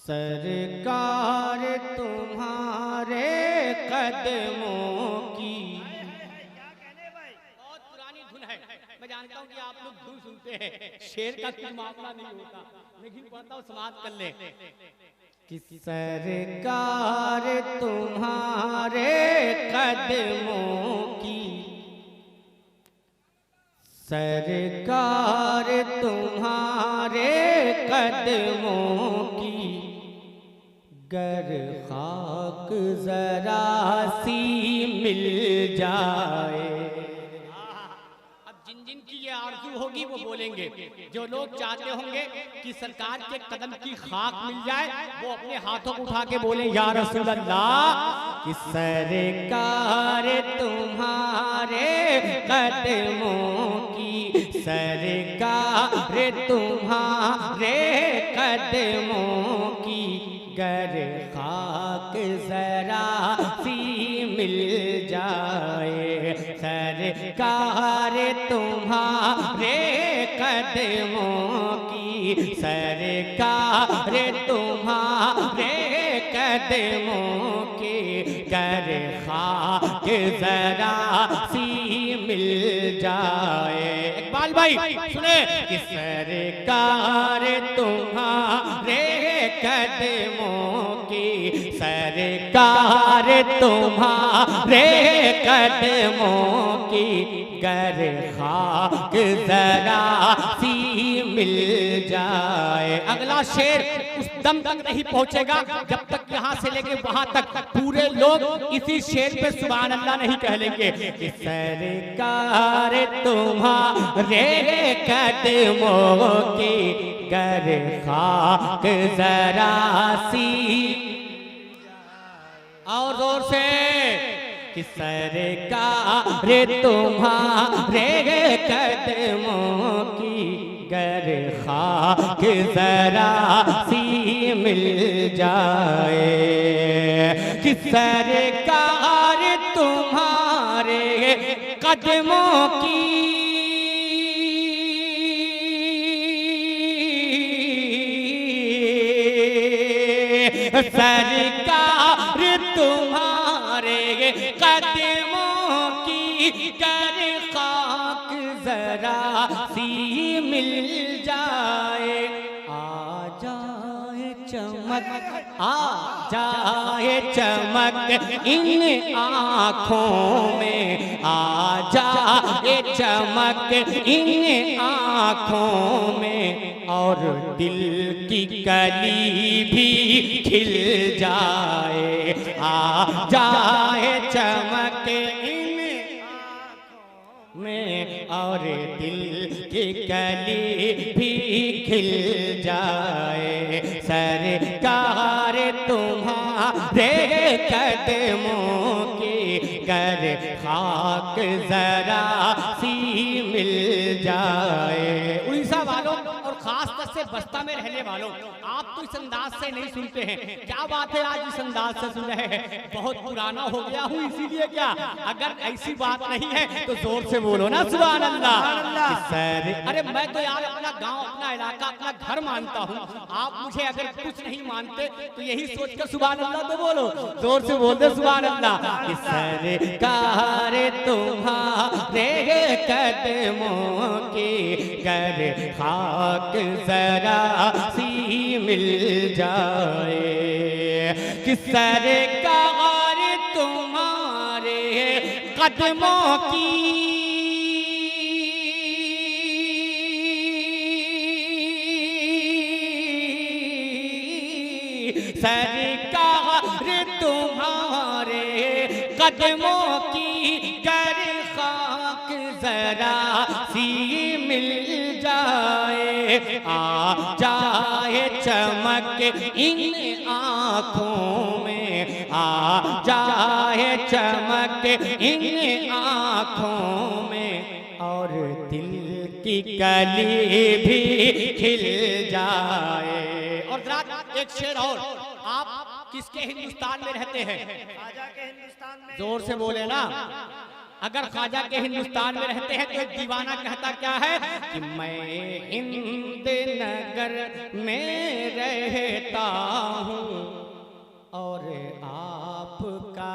सरकार तुम्हारे कदमों की। बहुत पुरानी धुन है, मैं जानता हूँ कि आप लोग धुन सुनते हैं, शेर का कोई मामला नहीं होता, लेकिन पढ़ता हूँ समाप्त कर ले। कि सरकार तुम्हारे कदमों की, सरकार तुम्हारे कदमों की, गर खाक जरा सी मिल जाए। अब जिन जिन की ये आरज़ू होगी वो बोलेंगे, जो लोग चाहते होंगे कि सरकार के कदम की खाक मिल जाए वो अपने हाथों को उठा के बोले या रसूल अल्लाह। कि सरकार तुम्हारे कदमों की, सरकार तुम्हारे कदमों की, गर खाक जरा सी मिल जाए। सरकार तुम्हारे कदमों की, सरकार तुम्हारे कदमों की, गर खाक जरा सी मिल जाए। इकबाल भाई सुने। कि सरकार तुम्हारे कदमों की, सरकार तुम्हारे कदमों की, गर खाक जरा सी मिल जाए। अगला शेर उस दम तक नहीं पहुंचेगा जब तक यहाँ से लेके वहां तक पूरे लोग इसी शेर पे सुभान अल्लाह नहीं कह लेंगे। कि सरकार तुम्हारे कदमों की, गर खाक जरा सी। और जोर से। कि सरकार तुम्हारे कदमों की, गर खाक जरा सी मिल जाए। कि सरकार तुम्हारे कदमों की, सरकार तुम्हारे कदमों की, गर खाक जरा सी मिल जाए। आ जाए चमक, आ जाए चमक इन आँखों में, आ जाए चमक इन आँखों में, और दिल की कली भी खिल जाए। आ जाए चमक इन आँखों में, और दिल की कली भी खिल जाए। सरकार तुम्हारे कदमों की, गर खाक जरा सी मिल जाए। उड़ीसा वालों और खास तौर से बस्ता में रहने वालों, आप तो इस अंदाज से नहीं सुनते हैं। क्या बात है आज इस अंदाज से सुन रहे हैं? बहुत पुराना हो गया हूँ इसीलिए क्या? अगर ऐसी बात नहीं है तो जोर से बोलो ना सुभान अल्लाह। अरे मैं तो यार अपना गांव, अपना इलाका, अपना घर मानता हूँ। आप मुझे अगर कुछ नहीं मानते तो यही सोच कर सुभान अल्लाह तो बोलो, जोर से बोल दे सुभान अल्लाह। कि सरकार तुम्हारे कदमों की, गर खाक जरा सी मिल जाए। कि सरकार तुम्हारे कदमों की, सरकार तुम्हारे कदमों की, गर खाक जरा सी मिल जाए। आ जाए चमक इन आँखों में, आ जाए चमक इन आँखों में, और दिल की कली भी खिल जाए। और एक शेर और, आप किसके हिंदुस्तान में रहते हैं? आजा के हिंदुस्तान में। जोर से बोले ना। अगर ख्वाजा के हिंदुस्तान में रहते हैं तो एक दीवाना कहता क्या है कि मैं हिंद नगर में रहता हूँ और आपका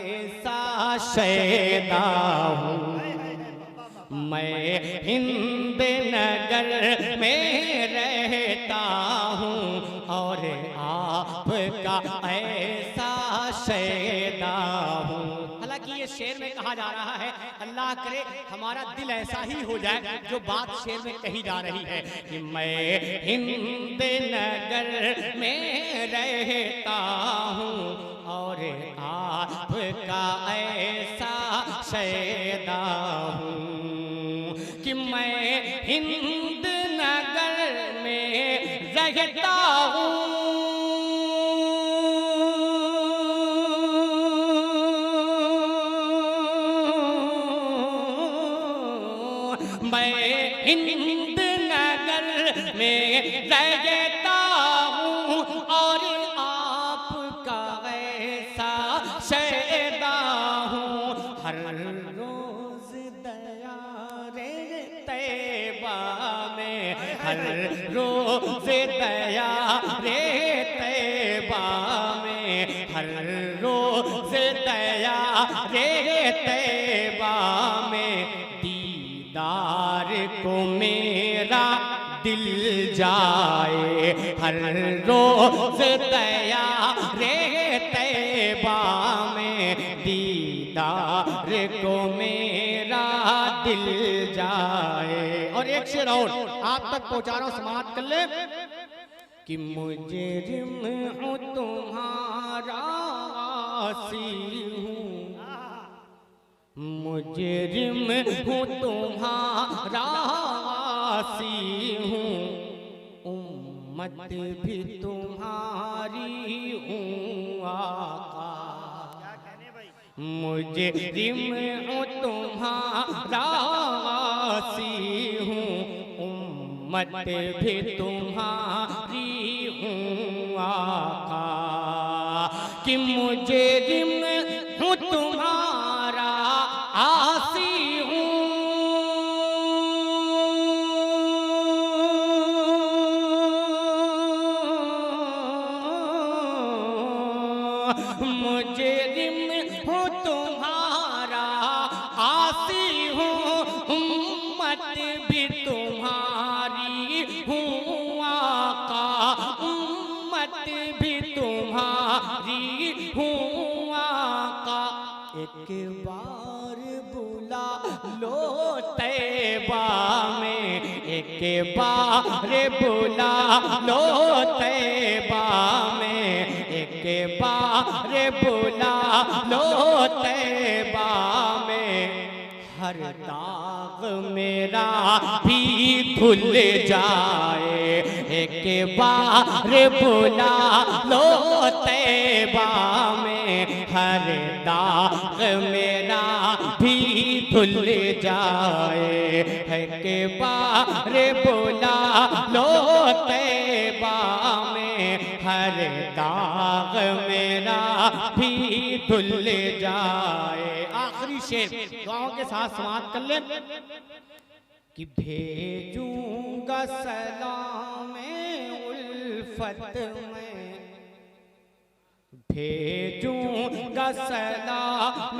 ऐसा शैदा हूँ। मैं हिंद नगर में रहता हूँ और आपका ऐसा शैदा हूँ। हालांकि ये शेर में कहा जा रहा है, अल्लाह करे हमारा दिल ऐसा ही हो जाए जो बात शेर में कही जा रही है कि मैं हिंद नगर में रहता हूँ और आपका ऐसा शैदा हूँ कि मैं हिंद नगर में रहता हूँ। मैं हिंद नगर में रहता हूँ और आपका ऐसा शैदा हूँ। हर रोज दयारे तैबा में, हर रोज दयारे तैबा में, हर रोज दयारे तैबा में दीदार को मेरा दिल जाए। हर रोज दयारे तैबा में दीदार को मेरा दिल जाए। और एक शेर और आप तक पहुंचा रहा हूं, समाप्त कर ले कि मुजरिम हूँ तुम्हारा आसी हूँ, मुजरिम हूँ तुम्हारा आसी हूँ, उम्मत भी तुम्हारी हूँ आका। मुजरिम हूँ तुम्हारा आसी हूँ, उम्मत भी तुम्हारी हूँ आका। कि मुजरिम हूँ तुम्हारा आसी हूँ, मुजरिम हूँ तुम्हारा आसी हूँ, उम्मत भी तुम्हारी हूँ आका, उम्मत भी तुम्हारी हूँ आका। एक बार बुला लो तैबा में, एक बार बुला लो तैबा में, एक बार बुला लो तैबा में, हर दाग मेरा भी धुल जाए। एक बार बुला लो तैबा में, हर दाग मेरा भी धुल जाए। एक बार बुला लो तैबा में, हर दाग मेरा भी धुल जाए। आखिरी शेर दुआओं के साथ समाप्त कर ले कि भेजूंगा सलाम उल्फत में, भेजूंगा सलाम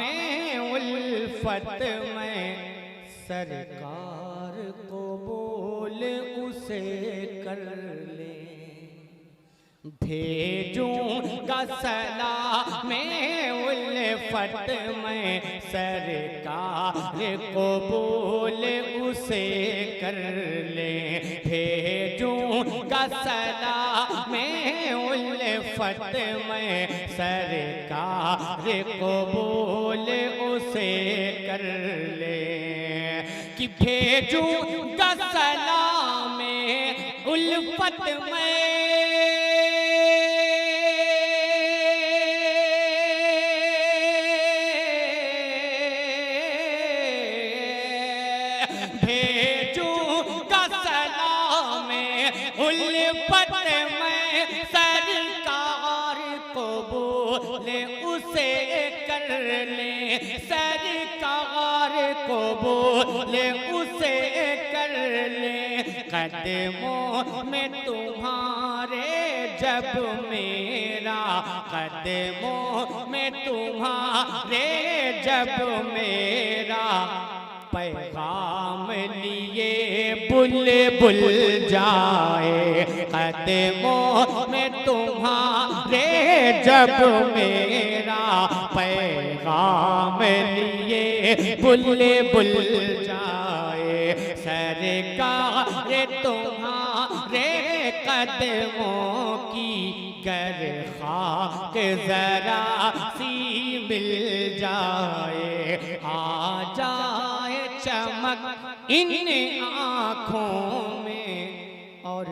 उल्फत में, सरकार को बोल उसे कर ले। भेजूंगा सलाम उल्फत में, सरकार को बोल उसे कर ले। भेजूंगा सलाम उल्फत में, सरकार को बोल उसे कर ले। कि भेजूंगा सलाम उल्फत में, भेजूंगा सलाम उल्फत में, सरकार को बोले उसे कर ले। सरकार कबूल उसे कर ले, कदमों में तुम्हारे जब मेरा, कदमों में तुम्हारे जब मेरा पैगाम लिए बुलबुल जाए, कदमों में तुम्हारे जब मेरा पैगाम लिए बुलबुल जाए, सरकार तुम्हारे कदमों की गर खाक जरा सी मिल जाए, आ जाए चमक इन आँखों में और